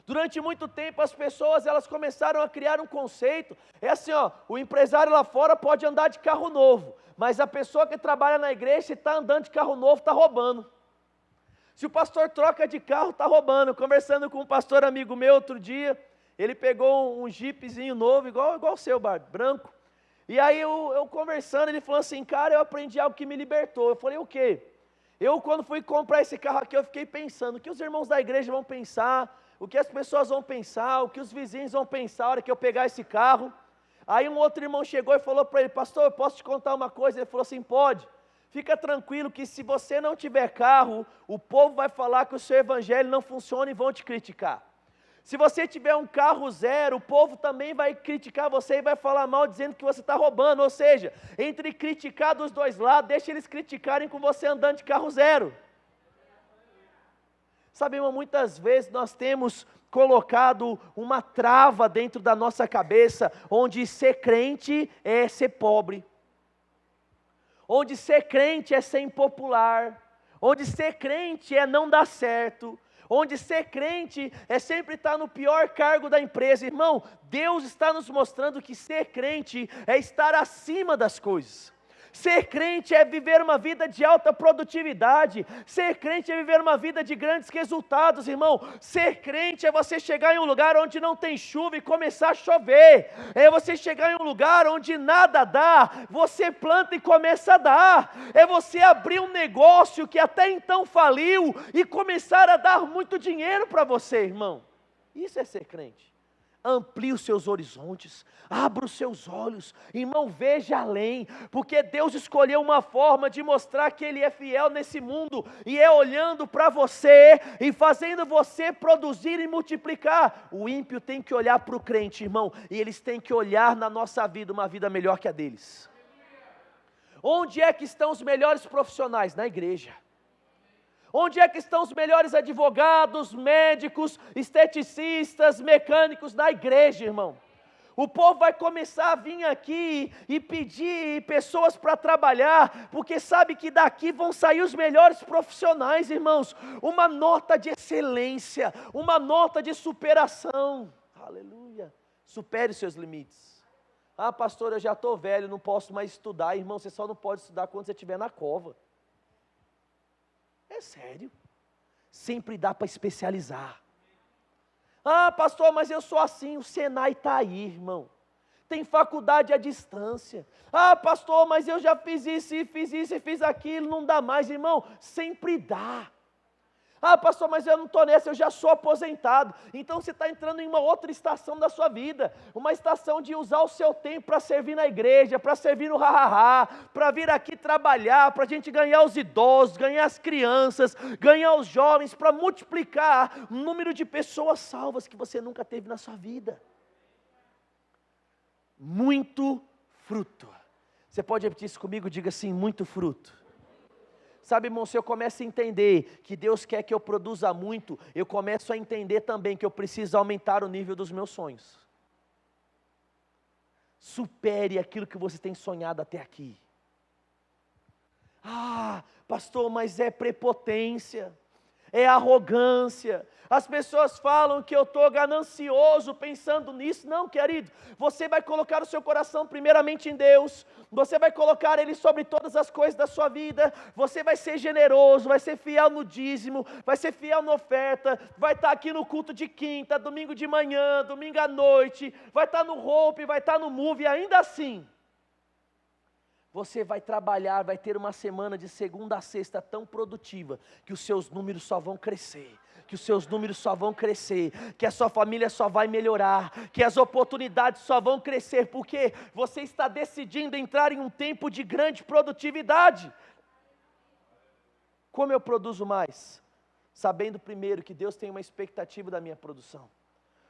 Durante muito tempo as pessoas elas começaram a criar um conceito, é assim ó, o empresário lá fora pode andar de carro novo, mas a pessoa que trabalha na igreja, se está andando de carro novo, está roubando. Se o pastor troca de carro, está roubando. Conversando com um pastor amigo meu outro dia, ele pegou um jeepzinho novo, igual o seu, branco. E aí eu conversando, ele falou assim, cara, eu aprendi algo que me libertou. Eu falei, o quê? Eu quando fui comprar esse carro aqui, eu fiquei pensando, o que os irmãos da igreja vão pensar, o que as pessoas vão pensar, o que os vizinhos vão pensar na hora que eu pegar esse carro. Aí um outro irmão chegou e falou para ele, pastor, eu posso te contar uma coisa? Ele falou assim, pode. Fica tranquilo que se você não tiver carro, o povo vai falar que o seu evangelho não funciona e vão te criticar. Se você tiver um carro zero, o povo também vai criticar você e vai falar mal dizendo que você está roubando. Ou seja, entre criticar dos dois lados, deixa eles criticarem com você andando de carro zero. Sabe, irmão, muitas vezes nós temos colocado uma trava dentro da nossa cabeça, onde ser crente é ser pobre. Onde ser crente é ser impopular, onde ser crente é não dar certo, onde ser crente é sempre estar no pior cargo da empresa. Irmão, Deus está nos mostrando que ser crente é estar acima das coisas. Ser crente é viver uma vida de alta produtividade. Ser crente é viver uma vida de grandes resultados, irmão. Ser crente é você chegar em um lugar onde não tem chuva e começar a chover. É você chegar em um lugar onde nada dá, você planta e começa a dar. É você abrir um negócio que até então faliu e começar a dar muito dinheiro para você, irmão. Isso é ser crente. Amplie os seus horizontes, abra os seus olhos, irmão, veja além, porque Deus escolheu uma forma de mostrar que Ele é fiel nesse mundo, e é olhando para você, e fazendo você produzir e multiplicar. O ímpio tem que olhar para o crente, irmão, e eles têm que olhar na nossa vida, uma vida melhor que a deles. Onde é que estão os melhores profissionais? Na igreja. Onde é que estão os melhores advogados, médicos, esteticistas, mecânicos? Na igreja, irmão. O povo vai começar a vir aqui e pedir pessoas para trabalhar, porque sabe que daqui vão sair os melhores profissionais, irmãos. Uma nota de excelência, uma nota de superação. Aleluia. Supere os seus limites. Ah, pastor, eu já estou velho, não posso mais estudar. Irmão, você só não pode estudar quando você estiver na cova. É sério, sempre dá para especializar. Ah, pastor, mas eu sou assim, o Senai está aí, irmão. Tem faculdade à distância. Ah, pastor, mas eu já fiz isso e fiz aquilo, não dá mais, irmão. Sempre dá. Ah, pastor, mas eu não estou nessa, eu já sou aposentado. Então você está entrando em uma outra estação da sua vida, uma estação de usar o seu tempo para servir na igreja, para servir no ha-ha-ha, para vir aqui trabalhar, para a gente ganhar os idosos, ganhar as crianças, ganhar os jovens, para multiplicar o número de pessoas salvas que você nunca teve na sua vida. Muito fruto. Você pode repetir isso comigo? Diga assim, muito fruto. Sabe, irmão, se eu começo a entender que Deus quer que eu produza muito, eu começo a entender também que eu preciso aumentar o nível dos meus sonhos. Supere aquilo que você tem sonhado até aqui. Ah, pastor, mas é prepotência, é arrogância. As pessoas falam que eu estou ganancioso pensando nisso. Não, querido, você vai colocar o seu coração primeiramente em Deus, você vai colocar Ele sobre todas as coisas da sua vida, você vai ser generoso, vai ser fiel no dízimo, vai ser fiel na oferta, vai estar aqui no culto de quinta, domingo de manhã, domingo à noite, vai estar no Hope, vai estar no Move, e ainda assim, você vai trabalhar, vai ter uma semana de segunda a sexta tão produtiva, que os seus números só vão crescer, que os seus números só vão crescer, que a sua família só vai melhorar, que as oportunidades só vão crescer, porque você está decidindo entrar em um tempo de grande produtividade. Como eu produzo mais? Sabendo primeiro que Deus tem uma expectativa da minha produção.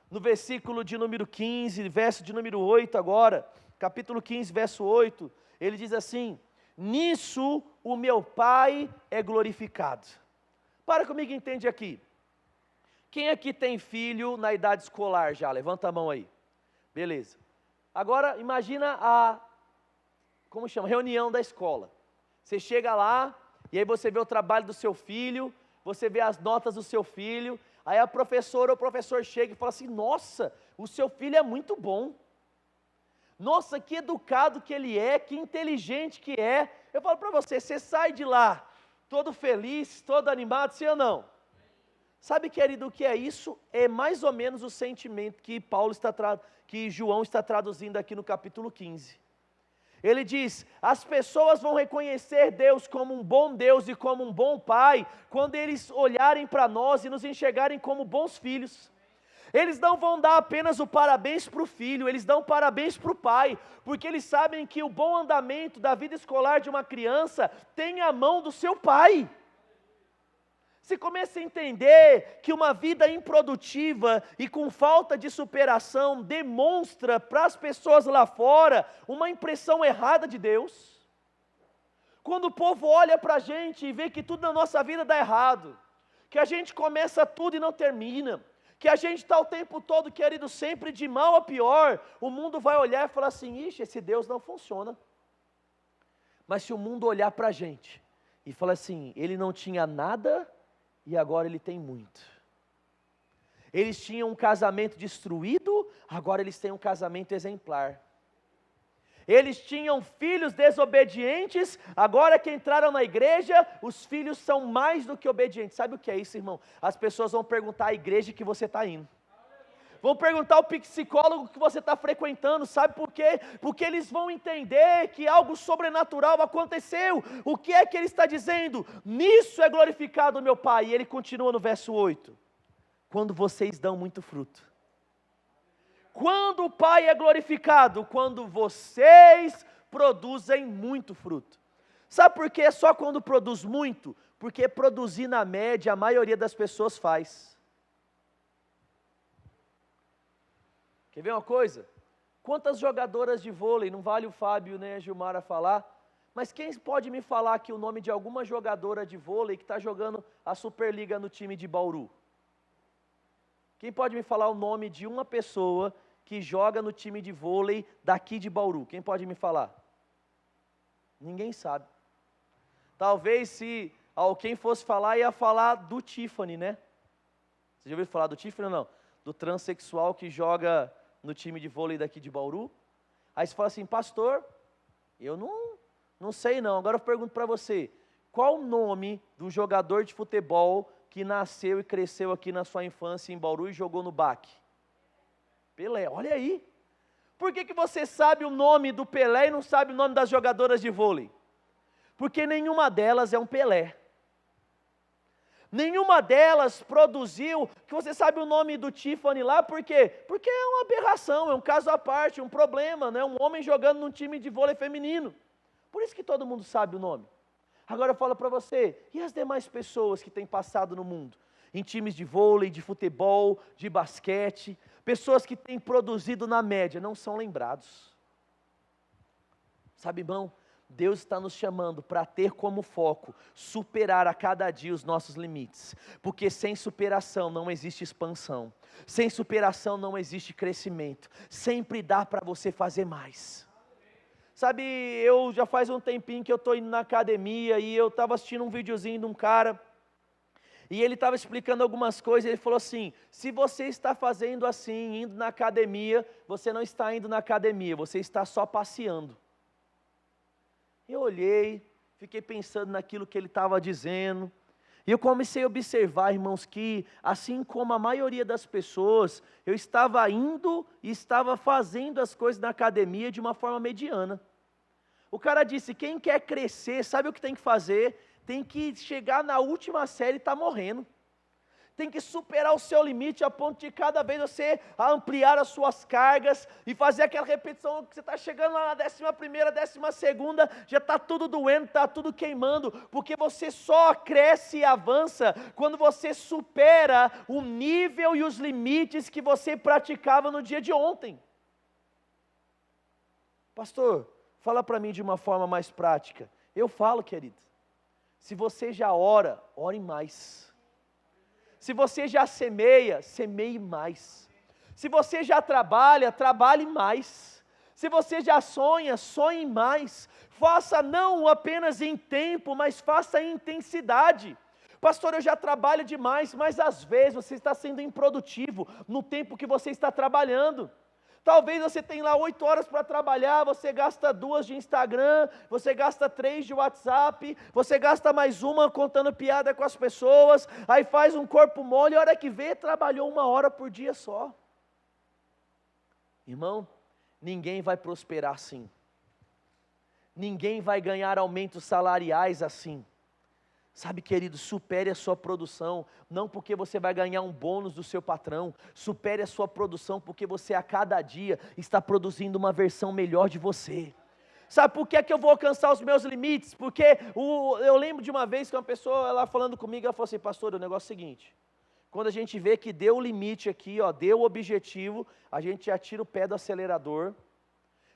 No versículo de número 15, verso de número 8 agora, capítulo 15, verso 8, ele diz assim: nisso o meu Pai é glorificado. Para comigo, entende aqui. Quem aqui tem filho na idade escolar já? Levanta a mão aí. Beleza. Agora imagina reunião da escola. Você chega lá, e aí você vê o trabalho do seu filho, você vê as notas do seu filho, Aí a professora ou o professor chega e fala assim: nossa, o seu filho é muito bom. Nossa, que educado que ele é, que inteligente que é. Eu falo para você, você sai de lá todo feliz, todo animado, sim ou não? Sabe, querido, o que é isso? É mais ou menos o sentimento que João está traduzindo aqui no capítulo 15. Ele diz: as pessoas vão reconhecer Deus como um bom Deus e como um bom Pai, quando eles olharem para nós e nos enxergarem como bons filhos. Eles não vão dar apenas o parabéns para o filho, eles dão parabéns para o pai, porque eles sabem que o bom andamento da vida escolar de uma criança tem a mão do seu pai. Você começa a entender que uma vida improdutiva e com falta de superação demonstra para as pessoas lá fora uma impressão errada de Deus. Quando o povo olha para a gente e vê que tudo na nossa vida dá errado, que a gente começa tudo e não termina, que a gente está o tempo todo, querido, sempre de mal a pior, o mundo vai olhar e falar assim: ixi, esse Deus não funciona. Mas se o mundo olhar para a gente e falar assim: ele não tinha nada e agora ele tem muito. Eles tinham um casamento destruído, agora eles têm um casamento exemplar. Eles tinham filhos desobedientes, agora que entraram na igreja, os filhos são mais do que obedientes. Sabe o que é isso, irmão? As pessoas vão perguntar à igreja que você está indo. Vão perguntar ao psicólogo que você está frequentando, sabe por quê? Porque eles vão entender que algo sobrenatural aconteceu. O que é que ele está dizendo? Nisso é glorificado o meu Pai. E ele continua no verso 8. Quando vocês dão muito fruto. Quando o Pai é glorificado? Quando vocês produzem muito fruto. Sabe por que é só quando produz muito? Porque produzir na média a maioria das pessoas faz. Quer ver uma coisa? Quantas jogadoras de vôlei, não vale o Fábio nem a Gilmara falar, mas quem pode me falar aqui o nome de alguma jogadora de vôlei que está jogando a Superliga no time de Bauru? Quem pode me falar o nome de uma pessoa que joga no time de vôlei daqui de Bauru? Quem pode me falar? Ninguém sabe. Talvez se alguém fosse falar, ia falar do Tiffany, né? Você já ouviu falar do Tiffany ou não? Do transexual que joga no time de vôlei daqui de Bauru. Aí você fala assim: pastor, eu não sei não. Agora eu pergunto para você, qual o nome do jogador de futebol que nasceu e cresceu aqui na sua infância em Bauru e jogou no BAC? Pelé, olha aí. Por que você sabe o nome do Pelé e não sabe o nome das jogadoras de vôlei? Porque nenhuma delas é um Pelé. Nenhuma delas produziu, que você sabe o nome do Tiffany lá, por quê? Porque é uma aberração, é um caso à parte, um problema, né? Um homem jogando num time de vôlei feminino. Por isso que todo mundo sabe o nome. Agora eu falo para você, e as demais pessoas que têm passado no mundo? Em times de vôlei, de futebol, de basquete, pessoas que têm produzido na média, não são lembrados. Sabe, irmão? Deus está nos chamando para ter como foco superar a cada dia os nossos limites, porque sem superação não existe expansão, sem superação não existe crescimento, sempre dá para você fazer mais. Sabe, eu já faz um tempinho que eu estou indo na academia e eu estava assistindo um videozinho de um cara, e ele estava explicando algumas coisas, ele falou assim: se você está fazendo assim, indo na academia, você não está indo na academia, você está só passeando. Eu olhei, fiquei pensando naquilo que ele estava dizendo, e eu comecei a observar, irmãos, que assim como a maioria das pessoas, eu estava indo e estava fazendo as coisas na academia de uma forma mediana. O cara disse: quem quer crescer, sabe o que tem que fazer? Tem que chegar na última série e está morrendo. Tem que superar o seu limite a ponto de cada vez você ampliar as suas cargas e fazer aquela repetição que você está chegando lá na 11ª, 12ª, já está tudo doendo, está tudo queimando, porque você só cresce e avança quando você supera o nível e os limites que você praticava no dia de ontem. Pastor, fala para mim de uma forma mais prática. Eu falo, querido, se você já ora, ore mais. Se você já semeia, semeie mais. Se você já trabalha, trabalhe mais. Se você já sonha, sonhe mais. Faça não apenas em tempo, mas faça em intensidade. Pastor, eu já trabalho demais, mas às vezes você está sendo improdutivo no tempo que você está trabalhando. Talvez você tenha lá 8 horas para trabalhar, você gasta 2 de Instagram, você gasta 3 de WhatsApp, você gasta mais uma contando piada com as pessoas, aí faz um corpo mole, a hora que vê, trabalhou 1 hora por dia só. Irmão, ninguém vai prosperar assim. Ninguém vai ganhar aumentos salariais assim. Sabe, querido, supere a sua produção, não porque você vai ganhar um bônus do seu patrão, supere a sua produção porque você a cada dia está produzindo uma versão melhor de você. Sabe por que é que eu vou alcançar os meus limites? Porque eu lembro de uma vez que uma pessoa lá falando comigo, ela falou assim, pastor, o negócio é o seguinte, quando a gente vê que deu o limite aqui, ó, deu o objetivo, a gente já tira o pé do acelerador,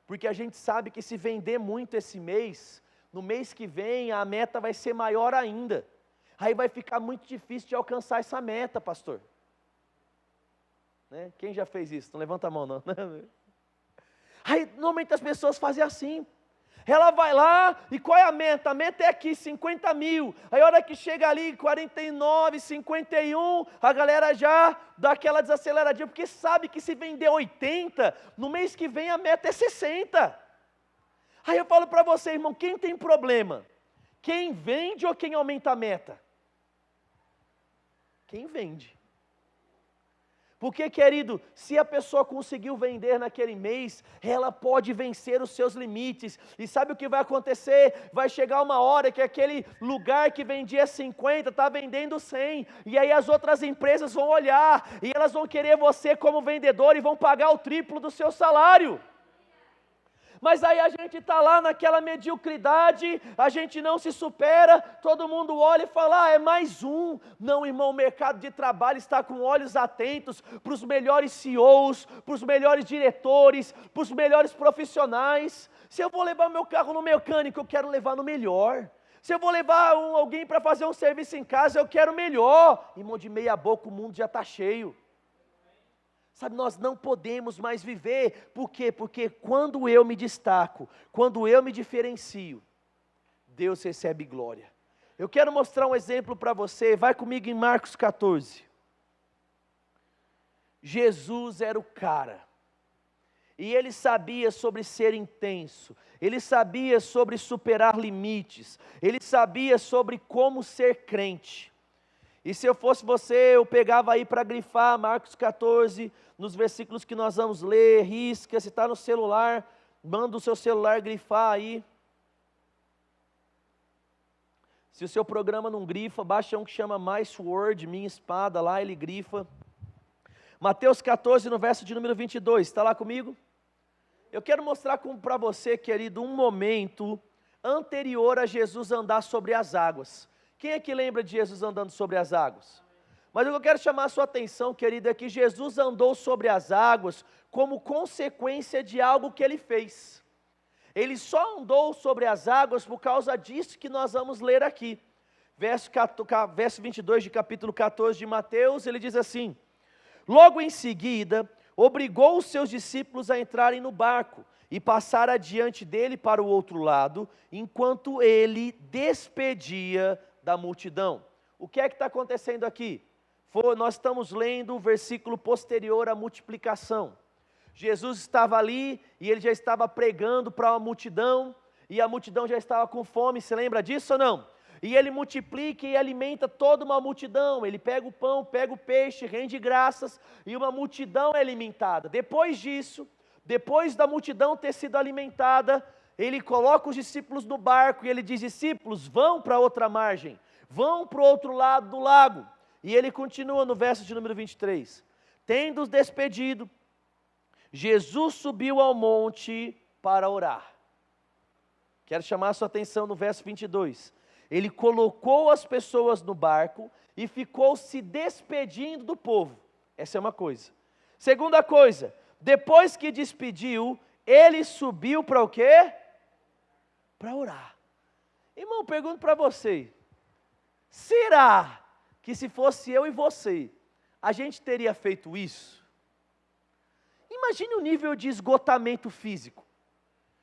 porque a gente sabe que se vender muito esse mês, no mês que vem a meta vai ser maior ainda, aí vai ficar muito difícil de alcançar essa meta, pastor. Né? Quem já fez isso? Não levanta a mão não. Aí normalmente as pessoas fazem assim, ela vai lá, e qual é a meta? A meta é aqui, 50 mil, aí a hora que chega ali, 49, 51, a galera já dá aquela desaceleradinha, porque sabe que se vender 80, no mês que vem a meta é 60, aí eu falo para você, irmão, quem tem problema? Quem vende ou quem aumenta a meta? Quem vende. Porque, querido, se a pessoa conseguiu vender naquele mês, ela pode vencer os seus limites. E sabe o que vai acontecer? Vai chegar uma hora que aquele lugar que vendia 50 está vendendo 100. E aí as outras empresas vão olhar e elas vão querer você como vendedor e vão pagar o triplo do seu salário. Mas aí a gente está lá naquela mediocridade, a gente não se supera, todo mundo olha e fala, é mais um. Não, irmão, o mercado de trabalho está com olhos atentos para os melhores CEOs, para os melhores diretores, para os melhores profissionais. Se eu vou levar meu carro no mecânico, eu quero levar no melhor. Se eu vou levar alguém para fazer um serviço em casa, eu quero o melhor. Irmão, de meia boca o mundo já está cheio. Sabe, nós não podemos mais viver, por quê? Porque quando eu me destaco, quando eu me diferencio, Deus recebe glória. Eu quero mostrar um exemplo para você, vai comigo em Marcos 14. Jesus era o cara, e ele sabia sobre ser intenso, ele sabia sobre superar limites, ele sabia sobre como ser crente. E se eu fosse você, eu pegava aí para grifar Marcos 14, nos versículos que nós vamos ler, risca, se está no celular, manda o seu celular grifar aí. Se o seu programa não grifa, baixa um que chama My Sword, Minha Espada, lá ele grifa. Mateus 14, no verso de número 22, está lá comigo? Eu quero mostrar para você, querido, um momento anterior a Jesus andar sobre as águas. Quem é que lembra de Jesus andando sobre as águas? Mas o que eu quero chamar a sua atenção, querido, é que Jesus andou sobre as águas como consequência de algo que ele fez. Ele só andou sobre as águas por causa disso que nós vamos ler aqui. Verso 22 de capítulo 14 de Mateus, ele diz assim: logo em seguida, obrigou os seus discípulos a entrarem no barco e passar adiante dele para o outro lado, enquanto ele despedia da multidão. O que é que está acontecendo aqui? Nós estamos lendo o versículo posterior à multiplicação. Jesus estava ali e ele já estava pregando para uma multidão, e a multidão já estava com fome, você lembra disso ou não? E ele multiplica e alimenta toda uma multidão, ele pega o pão, pega o peixe, rende graças, e uma multidão é alimentada. Depois disso, depois da multidão ter sido alimentada, ele coloca os discípulos no barco e ele diz, discípulos, vão para outra margem, vão para o outro lado do lago. E ele continua no verso de número 23, tendo-os despedido, Jesus subiu ao monte para orar. Quero chamar a sua atenção no verso 22, ele colocou as pessoas no barco e ficou se despedindo do povo. Essa é uma coisa. Segunda coisa, depois que despediu, ele subiu para o quê? Para orar. Irmão, pergunto para você, será que se fosse eu e você, a gente teria feito isso? Imagine o nível de esgotamento físico.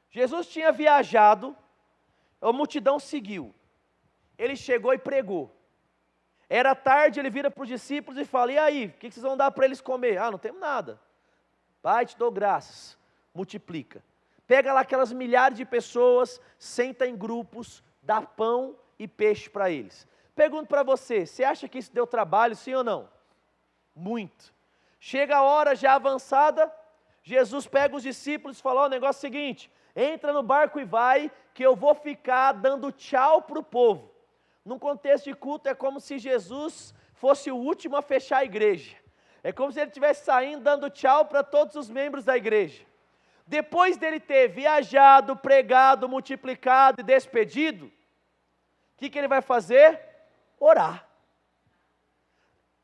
Jesus tinha viajado, a multidão seguiu, ele chegou e pregou. Era tarde, ele vira para os discípulos e fala: e aí, o que vocês vão dar para eles comer? Ah, não temos nada. Pai, te dou graças, multiplica. Pega lá aquelas milhares de pessoas, senta em grupos, dá pão e peixe para eles. Pergunto para você, você acha que isso deu trabalho, sim ou não? Muito. Chega a hora já avançada, Jesus pega os discípulos e fala: ó, o negócio é o seguinte, entra no barco e vai, que eu vou ficar dando tchau para o povo. Num contexto de culto é como se Jesus fosse o último a fechar a igreja. É como se ele estivesse saindo dando tchau para todos os membros da igreja. Depois dele ter viajado, pregado, multiplicado e despedido, o que ele vai fazer? Orar.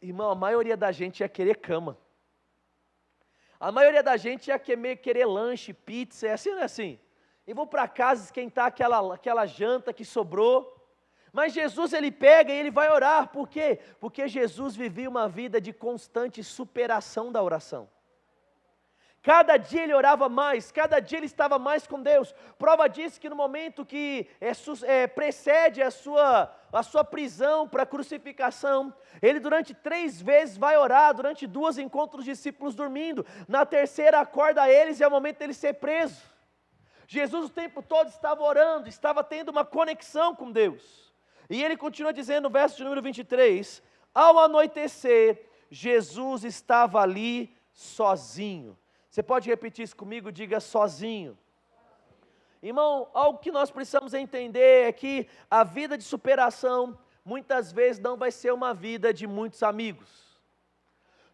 Irmão, a maioria da gente ia querer cama. A maioria da gente ia querer lanche, pizza, é assim ou não é assim? E vou para casa esquentar aquela janta que sobrou. Mas Jesus, ele pega e ele vai orar. Por quê? Porque Jesus vivia uma vida de constante superação da oração. Cada dia ele orava mais, cada dia ele estava mais com Deus. Prova disso que no momento que precede a sua prisão para a crucificação, ele durante 3 vezes vai orar, durante 2 encontra os discípulos dormindo, na terceira acorda eles e é o momento dele ser preso. Jesus o tempo todo estava orando, estava tendo uma conexão com Deus. E ele continua dizendo no verso de número 23, ao anoitecer, Jesus estava ali sozinho. Você pode repetir isso comigo? Diga sozinho. Irmão, algo que nós precisamos entender é que a vida de superação, muitas vezes não vai ser uma vida de muitos amigos.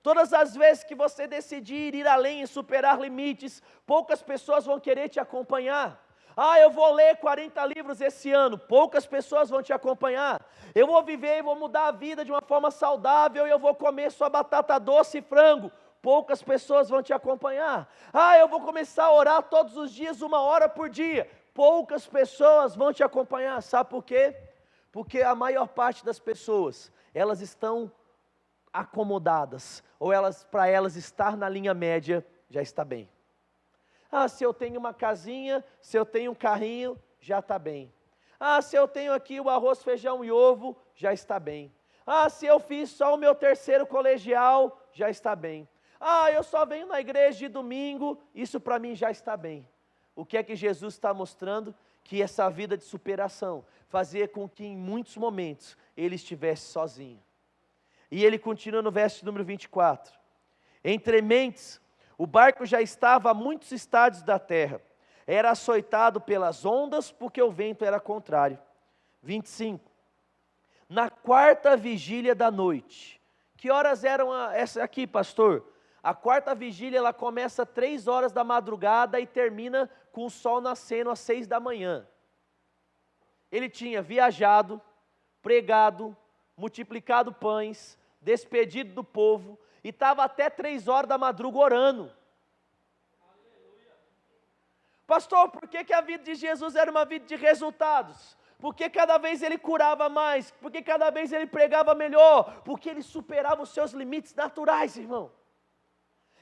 Todas as vezes que você decidir ir além e superar limites, poucas pessoas vão querer te acompanhar. Ah, eu vou ler 40 livros esse ano, poucas pessoas vão te acompanhar. Eu vou viver e vou mudar a vida de uma forma saudável e eu vou comer só batata doce e frango. Poucas pessoas vão te acompanhar. Ah, eu vou começar a orar todos os dias, 1 hora por dia. Poucas pessoas vão te acompanhar. Sabe por quê? Porque a maior parte das pessoas, elas estão acomodadas. Ou para elas estar na linha média, já está bem. Ah, se eu tenho uma casinha, se eu tenho um carrinho, já está bem. Ah, se eu tenho aqui o arroz, feijão e ovo, já está bem. Ah, se eu fiz só o meu 3º colegial, já está bem. Ah, eu só venho na igreja de domingo, isso para mim já está bem. O que é que Jesus está mostrando? Que essa vida de superação fazia com que em muitos momentos ele estivesse sozinho. E ele continua no verso número 24. Entre mentes, o barco já estava a muitos estádios da terra. Era açoitado pelas ondas, porque o vento era contrário. 25. Na 4ª vigília da noite. Que horas eram essa aqui, pastor? A 4ª vigília, ela começa 3 horas da madrugada e termina com o sol nascendo às 6 da manhã. Ele tinha viajado, pregado, multiplicado pães, despedido do povo, e estava até 3 horas da madrugada orando. Aleluia. Pastor, por que a vida de Jesus era uma vida de resultados? Porque cada vez ele curava mais, porque cada vez ele pregava melhor, porque ele superava os seus limites naturais, irmão.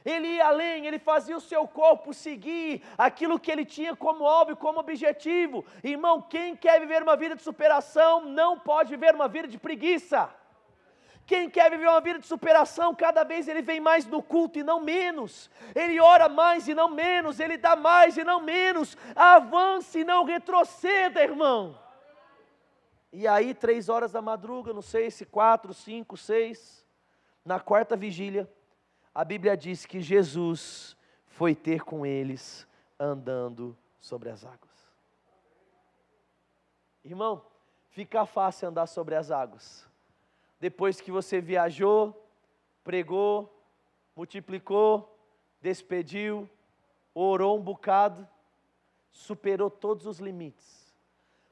Ele ia além, ele fazia o seu corpo seguir aquilo que ele tinha como alvo e como objetivo. Irmão, quem quer viver uma vida de superação não pode viver uma vida de preguiça. Quem quer viver uma vida de superação, cada vez ele vem mais no culto e não menos. Ele ora mais e não menos, ele dá mais e não menos. Avance e não retroceda, irmão. E aí, 3 horas da madrugada, não sei se 4, 5, 6, na 4ª vigília, a Bíblia diz que Jesus foi ter com eles andando sobre as águas. Irmão, fica fácil andar sobre as águas. Depois que você viajou, pregou, multiplicou, despediu, orou um bocado, superou todos os limites.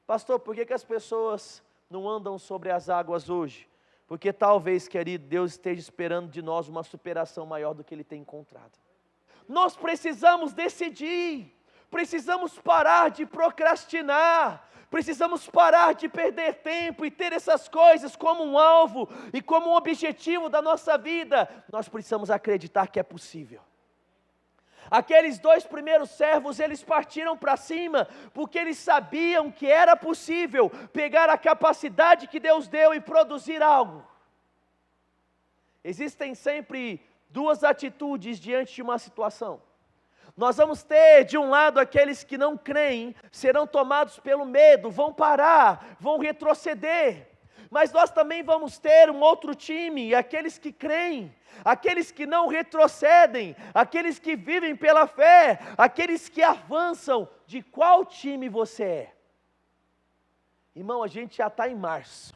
Pastor, por que as pessoas não andam sobre as águas hoje? Porque talvez, querido, Deus esteja esperando de nós uma superação maior do que Ele tem encontrado. Nós precisamos decidir, precisamos parar de procrastinar, precisamos parar de perder tempo e ter essas coisas como um alvo e como um objetivo da nossa vida. Nós precisamos acreditar que é possível. Aqueles 2 primeiros servos, eles partiram para cima, porque eles sabiam que era possível pegar a capacidade que Deus deu e produzir algo. Existem sempre duas atitudes diante de uma situação. Nós vamos ter, de um lado, aqueles que não creem, serão tomados pelo medo, vão parar, vão retroceder. Mas nós também vamos ter um outro time, aqueles que creem, aqueles que não retrocedem, aqueles que vivem pela fé, aqueles que avançam. De qual time você é? Irmão, a gente já está em março.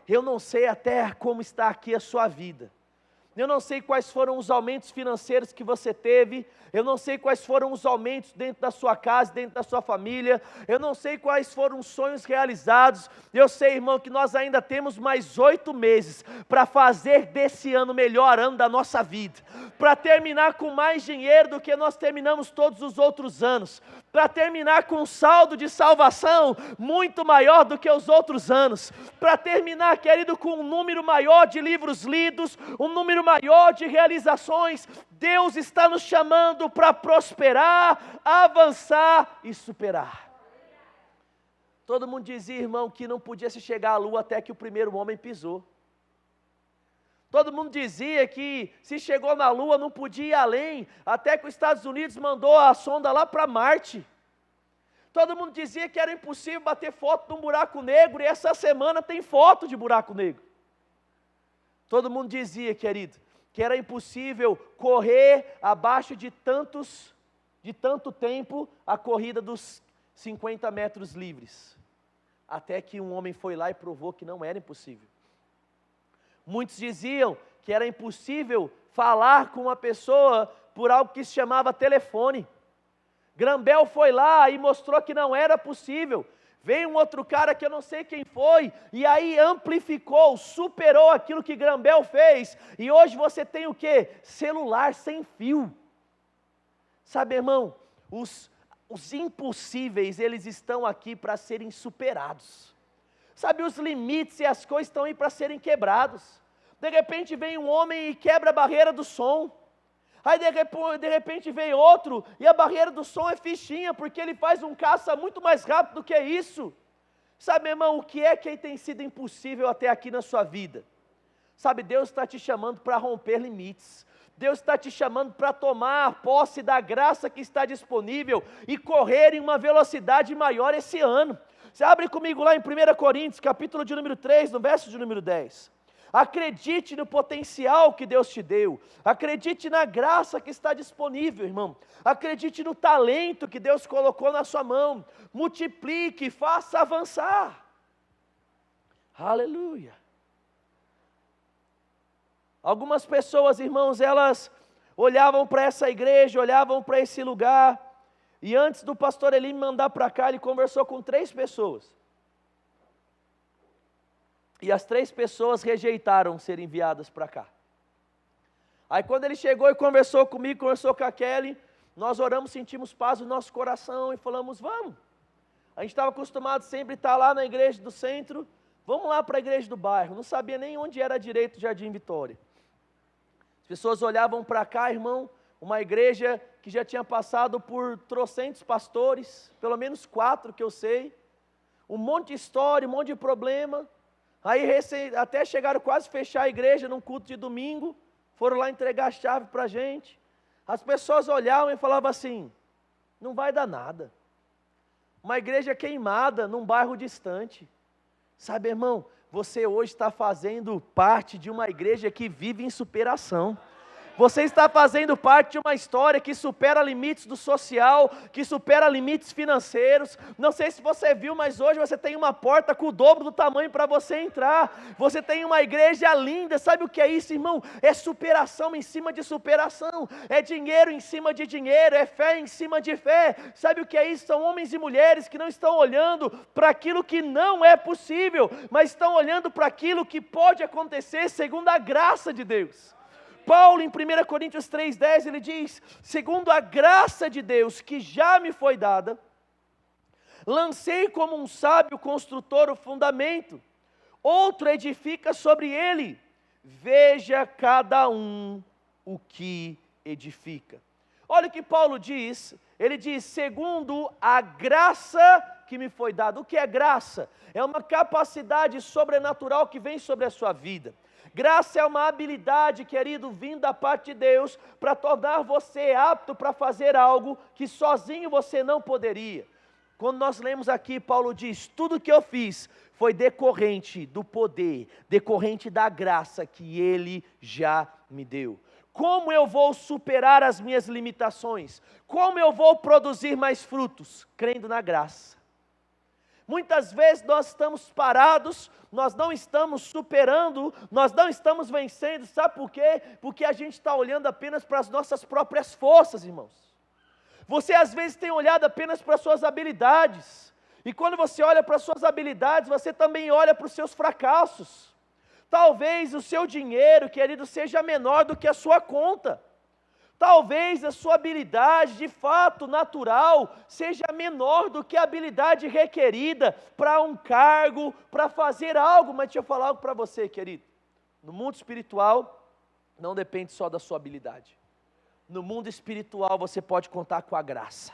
Eu não sei até como está aqui a sua vida. Eu não sei quais foram os aumentos financeiros que você teve. Eu não sei quais foram os aumentos dentro da sua casa, dentro da sua família. Eu não sei quais foram os sonhos realizados. Eu sei, irmão, que nós ainda temos mais 8 meses para fazer desse ano o melhor ano da nossa vida. Para terminar com mais dinheiro do que nós terminamos todos os outros anos. Para terminar com um saldo de salvação muito maior do que os outros anos. Para terminar, querido, com um número maior de livros lidos, um número maior de realizações. Deus está nos chamando para prosperar, avançar e superar. Todo mundo dizia, irmão, que não podia se chegar à lua até que o primeiro homem pisou. Todo mundo dizia que se chegou na lua não podia ir além, até que os Estados Unidos mandou a sonda lá para Marte. Todo mundo dizia que era impossível bater foto de um buraco negro, e essa semana tem foto de buraco negro. Todo mundo dizia, querido, que era impossível correr abaixo de tanto tempo a corrida dos 50 metros livres. Até que um homem foi lá e provou que não era impossível. Muitos diziam que era impossível falar com uma pessoa por algo que se chamava telefone. Graham Bell foi lá e mostrou que não era possível. Veio um outro cara que eu não sei quem foi, e aí amplificou, superou aquilo que Graham Bell fez, e hoje você tem o quê? Celular sem fio. Sabe, irmão, os impossíveis, eles estão aqui para serem superados. Sabe, os limites e as coisas estão aí para serem quebrados. De repente vem um homem e quebra a barreira do som. Aí de repente vem outro e a barreira do som é fichinha, porque ele faz um caça muito mais rápido do que isso. Sabe, irmão, o que é que tem sido impossível até aqui na sua vida? Sabe, Deus está te chamando para romper limites. Deus está te chamando para tomar posse da graça que está disponível e correr em uma velocidade maior esse ano. Você abre comigo lá em 1 Coríntios, capítulo de número 3, no verso de número 10. Acredite no potencial que Deus te deu. Acredite na graça que está disponível, irmão. Acredite no talento que Deus colocou na sua mão. Multiplique, faça avançar. Aleluia. Algumas pessoas, irmãos, elas olhavam para essa igreja, olhavam para esse lugar, e antes do pastor Eli me mandar para cá, ele conversou com 3 pessoas. E as 3 pessoas rejeitaram ser enviadas para cá. Aí quando ele chegou e conversou comigo, conversou com a Kelly, nós oramos, sentimos paz no nosso coração e falamos, vamos. A gente estava acostumado sempre a estar lá na igreja do centro, vamos lá para a igreja do bairro. Não sabia nem onde era direito o Jardim Vitória. As pessoas olhavam para cá, irmão, uma igreja que já tinha passado por trocentos pastores, pelo menos 4 que eu sei, um monte de história, um monte de problema. Aí até chegaram quase a fechar a igreja num culto de domingo, foram lá entregar a chave para a gente. As pessoas olhavam e falavam assim, não vai dar nada. Uma igreja queimada num bairro distante. Sabe, irmão, você hoje está fazendo parte de uma igreja que vive em superação. Você está fazendo parte de uma história que supera limites do social, que supera limites financeiros. Não sei se você viu, mas hoje você tem uma porta com o dobro do tamanho para você entrar. Você tem uma igreja linda. Sabe o que é isso, irmão? É superação em cima de superação. É dinheiro em cima de dinheiro. É fé em cima de fé. Sabe o que é isso? São homens e mulheres que não estão olhando para aquilo que não é possível, mas estão olhando para aquilo que pode acontecer segundo a graça de Deus. Paulo, em 1 Coríntios 3,10, ele diz, segundo a graça de Deus que já me foi dada, lancei como um sábio construtor o fundamento, outro edifica sobre ele, veja cada um o que edifica. Olha o que Paulo diz, ele diz, segundo a graça que me foi dada. O que é graça? É uma capacidade sobrenatural que vem sobre a sua vida. Graça é uma habilidade, querido, vindo da parte de Deus, para tornar você apto para fazer algo que sozinho você não poderia. Quando nós lemos aqui, Paulo diz, tudo que eu fiz foi decorrente do poder, decorrente da graça que Ele já me deu. Como eu vou superar as minhas limitações? Como eu vou produzir mais frutos? Crendo na graça. Muitas vezes nós estamos parados, nós não estamos superando, nós não estamos vencendo, sabe por quê? Porque a gente está olhando apenas para as nossas próprias forças, irmãos. Você às vezes tem olhado apenas para as suas habilidades, e quando você olha para as suas habilidades, você também olha para os seus fracassos. Talvez o seu dinheiro, querido, seja menor do que a sua conta. Talvez a sua habilidade, de fato, natural, seja menor do que a habilidade requerida para um cargo, para fazer algo. Mas deixa eu falar algo para você, querido. No mundo espiritual, não depende só da sua habilidade. No mundo espiritual, você pode contar com a graça.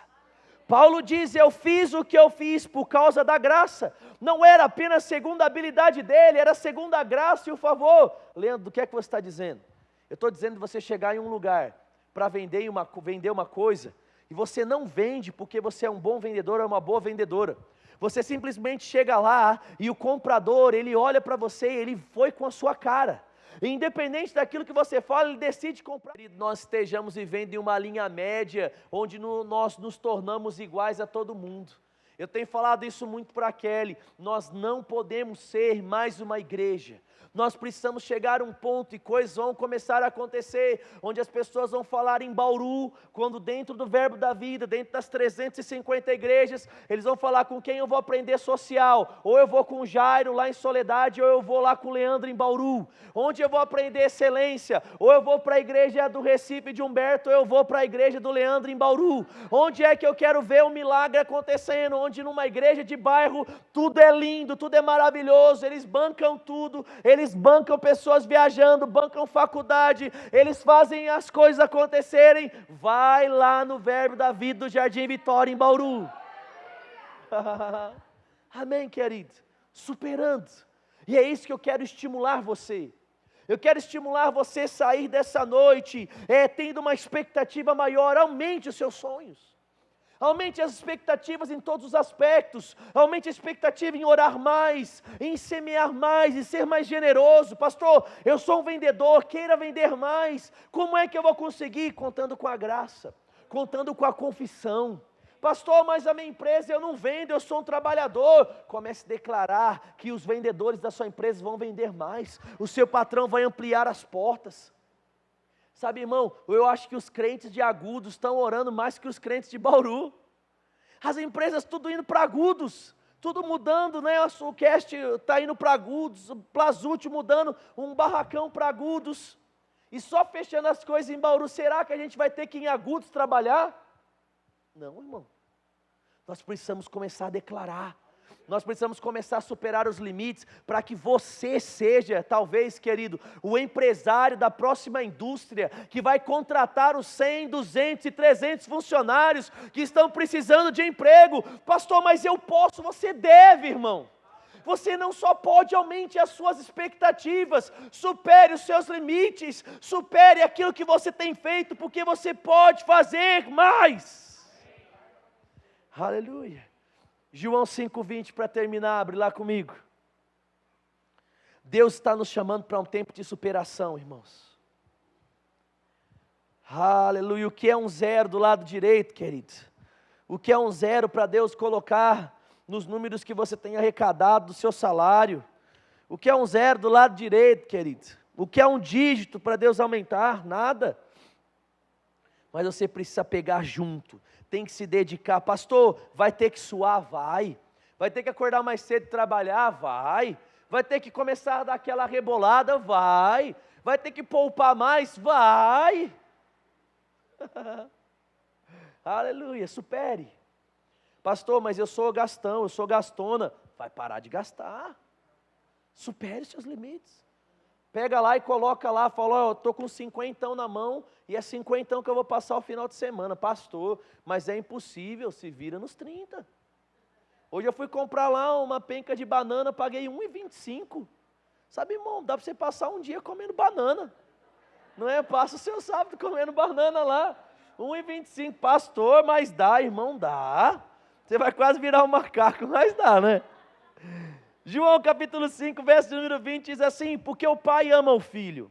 Paulo diz, eu fiz o que eu fiz por causa da graça. Não era apenas segundo a habilidade dele, era segundo a graça e o favor. Leandro, do que é que você está dizendo? Eu estou dizendo você chegar em um lugar para vender uma coisa, e você não vende porque você é um bom vendedor ou uma boa vendedora. Você simplesmente chega lá e o comprador, ele olha para você e ele foi com a sua cara. E independente daquilo que você fala, ele decide comprar. Nós estejamos vivendo em uma linha média, onde nós nos tornamos iguais a todo mundo. Eu tenho falado isso muito para a Kelly, nós não podemos ser mais uma igreja. Nós precisamos chegar a um ponto e coisas vão começar a acontecer, onde as pessoas vão falar em Bauru, quando dentro do Verbo da Vida, dentro das 350 igrejas, eles vão falar com quem eu vou aprender social, ou eu vou com o Jairo lá em Soledade, ou eu vou lá com o Leandro em Bauru, onde eu vou aprender excelência, ou eu vou para a igreja do Recife de Humberto, ou eu vou para a igreja do Leandro em Bauru, onde é que eu quero ver um milagre acontecendo, onde numa igreja de bairro, tudo é lindo, tudo é maravilhoso, eles bancam tudo, eles bancam pessoas viajando, bancam faculdade, eles fazem as coisas acontecerem. Vai lá no Verbo da Vida do Jardim Vitória em Bauru. Amém, querido? Superando. E é isso que eu quero estimular você. Eu quero estimular você a sair dessa noite, tendo uma expectativa maior. Aumente os seus sonhos. Aumente as expectativas em todos os aspectos, aumente a expectativa em orar mais, em semear mais, em ser mais generoso. Pastor, eu sou um vendedor, queira vender mais, como é que eu vou conseguir? Contando com a graça, contando com a confissão. Pastor, mas a minha empresa eu não vendo, eu sou um trabalhador. Comece a declarar que os vendedores da sua empresa vão vender mais, o seu patrão vai ampliar as portas. Sabe, irmão, eu acho que os crentes de Agudos estão orando mais que os crentes de Bauru. As empresas tudo indo para Agudos, tudo mudando, né? O Cast está indo para Agudos, o Plazute mudando um barracão para Agudos. E só fechando as coisas em Bauru. Será que a gente vai ter que ir em Agudos trabalhar? Não, irmão. Nós precisamos começar a declarar. Nós precisamos começar a superar os limites para que você seja, talvez, querido, o empresário da próxima indústria que vai contratar os 100, 200 e 300 funcionários que estão precisando de emprego. Pastor, mas eu posso, você deve, irmão. Você não só pode, aumente as suas expectativas, supere os seus limites, supere aquilo que você tem feito, porque você pode fazer mais. Aleluia. João 5,20 para terminar, abre lá comigo. Deus está nos chamando para um tempo de superação, irmãos. Aleluia. O que é um zero do lado direito, querido? O que é um zero para Deus colocar nos números que você tem arrecadado do seu salário? O que é um zero do lado direito, querido? O que é um dígito para Deus aumentar? Nada. Mas você precisa pegar junto. Tem que se dedicar. Pastor, vai ter que suar? Vai. Vai ter que acordar mais cedo e trabalhar? Vai. Vai ter que começar a dar aquela rebolada? Vai. Vai ter que poupar mais? Vai. Aleluia, supere. Pastor, mas eu sou gastão, eu sou gastona. Vai parar de gastar. Supere os seus limites. Pega lá e coloca lá, fala, eu estou com 50 na mão, e é 50 que eu vou passar o final de semana. Pastor, mas é impossível, se vira nos 30. Hoje eu fui comprar lá uma penca de banana, paguei R$1,25. Sabe, irmão, dá para você passar um dia comendo banana. Não é? Passa o seu sábado comendo banana lá. 1,25, pastor, mas dá, irmão, dá. Você vai quase virar um macaco, mas dá, né? João capítulo 5, verso número 20 diz assim: porque o pai ama o filho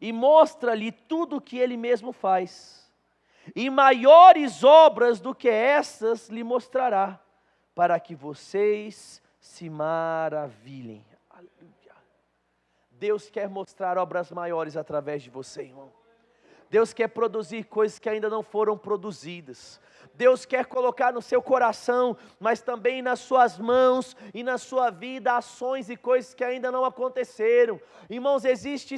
e mostra-lhe tudo o que ele mesmo faz, e maiores obras do que essas lhe mostrará, para que vocês se maravilhem. Aleluia. Deus quer mostrar obras maiores através de você, irmão. Deus quer produzir coisas que ainda não foram produzidas. Deus quer colocar no seu coração, mas também nas suas mãos e na sua vida, ações e coisas que ainda não aconteceram. Irmãos, existem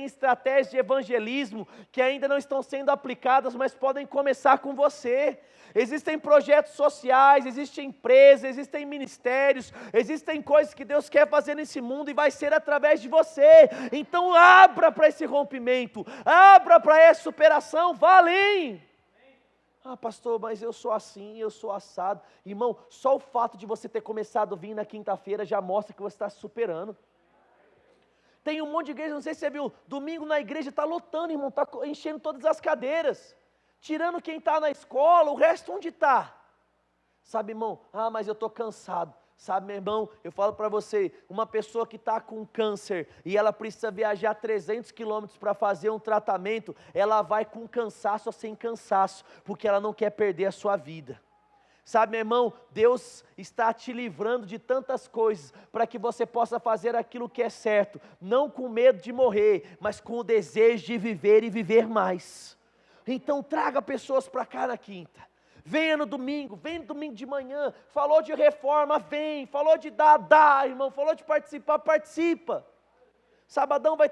estratégias de evangelismo que ainda não estão sendo aplicadas, mas podem começar com você. Existem projetos sociais, existem empresas, existem ministérios, existem coisas que Deus quer fazer nesse mundo e vai ser através de você. Então abra para esse rompimento, abra para essa superação, vá além. Ah, pastor, mas eu sou assim, eu sou assado. Irmão, só o fato de você ter começado a vir na quinta-feira já mostra que você está se superando. Tem um monte de igreja, não sei se você viu, domingo na igreja está lotando, irmão, está enchendo todas as cadeiras. Tirando quem está na escola, o resto onde está? Sabe, irmão, mas eu estou cansado. Sabe, meu irmão, eu falo para você, uma pessoa que está com câncer e ela precisa viajar 300 quilômetros para fazer um tratamento, ela vai com cansaço ou sem cansaço, porque ela não quer perder a sua vida. Sabe, meu irmão, Deus está te livrando de tantas coisas, para que você possa fazer aquilo que é certo, não com medo de morrer, mas com o desejo de viver e viver mais. Então traga pessoas para cá na quinta. Venha no domingo de manhã. Falou de reforma, vem. Falou de dar, irmão. Falou de participar, participa. Sabadão vai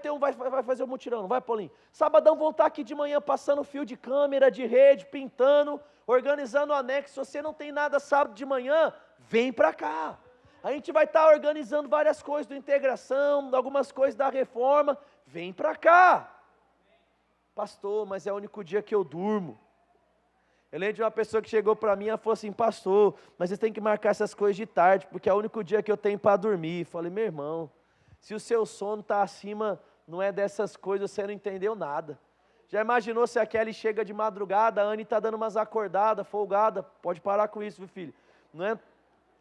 fazer um mutirão, não vai, Paulinho? Sabadão vão estar aqui de manhã passando fio de câmera, de rede, pintando, organizando o anexo. Se você não tem nada sábado de manhã, vem para cá. A gente vai estar organizando várias coisas da integração, algumas coisas da reforma. Vem para cá. Pastor, mas é o único dia que eu durmo. Eu lembro de uma pessoa que chegou para mim e falou assim: pastor, mas você tem que marcar essas coisas de tarde, porque é o único dia que eu tenho para dormir. Falei: meu irmão, se o seu sono está acima, não é dessas coisas, você não entendeu nada. Já imaginou se a Kelly chega de madrugada, a Anne está dando umas acordadas, folgada, pode parar com isso, viu, filho? Não é?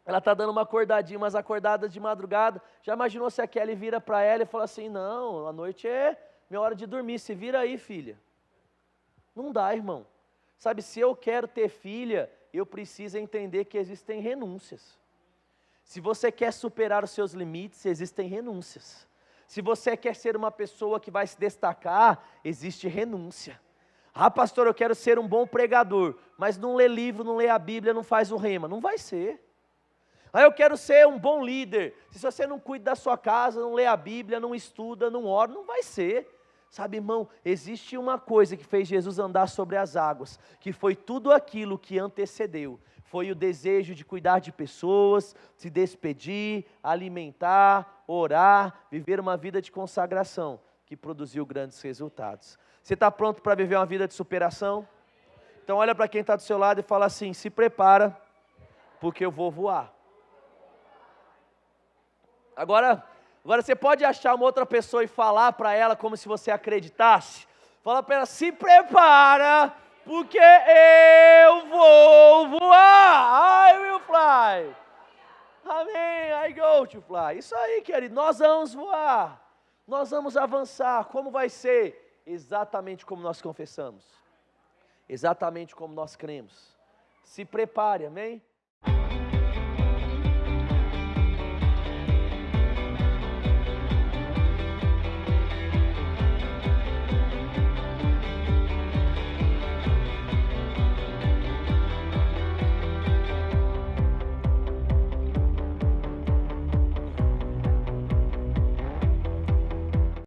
Ela está dando uma acordadinha, umas acordadas de madrugada. Já imaginou se a Kelly vira para ela e fala assim: não, a noite é minha hora de dormir, se vira aí, filha. Não dá, irmão. Sabe, se eu quero ter filha, eu preciso entender que existem renúncias. Se você quer superar os seus limites, existem renúncias. Se você quer ser uma pessoa que vai se destacar, existe renúncia. Ah, pastor, eu quero ser um bom pregador, mas não lê livro, não lê a Bíblia, não faz o rema. Não vai ser. Ah, eu quero ser um bom líder. Se você não cuida da sua casa, não lê a Bíblia, não estuda, não ora, não vai ser. Sabe, irmão, existe uma coisa que fez Jesus andar sobre as águas, que foi tudo aquilo que antecedeu. Foi o desejo de cuidar de pessoas, se despedir, alimentar, orar, viver uma vida de consagração, que produziu grandes resultados. Você está pronto para viver uma vida de superação? Então olha para quem está do seu lado e fala assim: se prepara, porque eu vou voar. Agora você pode achar uma outra pessoa e falar para ela como se você acreditasse. Fala para ela: se prepara, porque eu vou voar. I will fly. Amém, I go to fly. Isso aí, querido, nós vamos voar. Nós vamos avançar. Como vai ser? Exatamente como nós confessamos. Exatamente como nós cremos. Se prepare, amém?